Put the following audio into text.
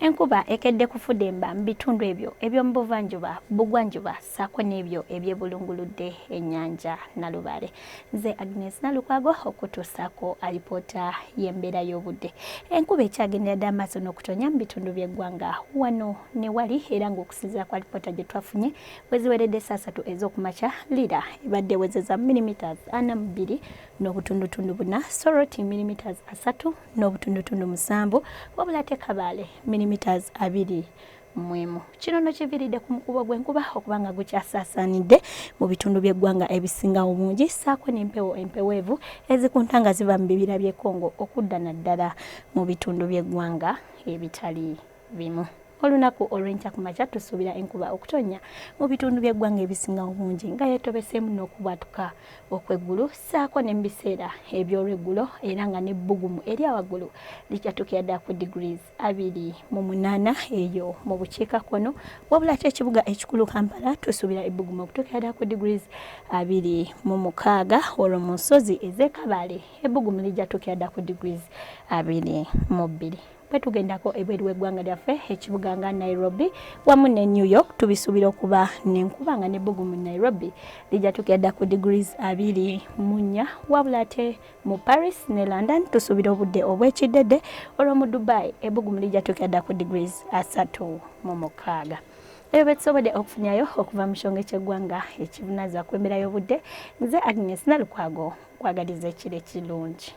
Enkuba ekedde kufudemba mu bitundu ebyo eby'omu buvanjuba bugwanjuba ssaako n'ebyo ebyebulunguludde ennyanja Nalubaale. Nze Agnes Nalukwago okutuusaako alipoota y'embeera y'obudde. Enkuba ekyagendera ddala amaaso n'okutonya mu bitundu by'eggwanga wano ne wali era ng'okusinziira ku alipoota gye twafunye weziweredde saa 3 ez'okumakya Lira ebadde ewezezza millimeters 42 n'obutundutundu 4, Soroti millimeters 3 n'obutundutundu 7, wabula ate Kabale millimeters 2 mwemu. Kino no kiviridde ku mukubo gw'enkuba okuba nga gukyasaasaanidde mu bitundu by'eggwanga ebisinga obungi ssaako n'empewo empeweevu ezikunta nga ziva mu bibira by'e Congo okudda naddala mu bitundu by'eggwanga ebitali bimu. Olunaku olw'enkya ku makya tusuubira enkuba okutonya mu bitundu by'eggwanga ebisinga obungi nga yeetobeseemu n'okubwatuka okw'eggulu ssaako ne mu biseera eby'olweggulo era nga n'ebbugumu erya waggulu likyatuukira ddala ku degrees 28 eyo mu bukiikakkono, wabula ate ekibuga ekikulu Kampala tusuubira ebbugumu okutuukira ddala ku degrees 26, olwo mu nsozi ez'e Kabale ebbugumu lijjatuukira ddala ku degrees 22. Bwe tugendako ebweru w'eggwanga lyaffe ekibuga nga Nairobi wamu ne New York tubisuubira okuba n'enkuba nga n'ebbugumu Nairobi lijjatuukira ddala ku degrees 24, wabula ate mu Paris ne London tusuubira obudde obw'ekiddedde, olwo mu Dubai ebbugumu lijjatuukira ddala ku degrees 36. Ebyo bye tusobodde okufunyayo okuva mu kishonge ky'eggwanga ekivunaanyizibwa ku embeera y'obudde. Nze Agnes Nalukwago nkwagaliza ekiro ekirungi.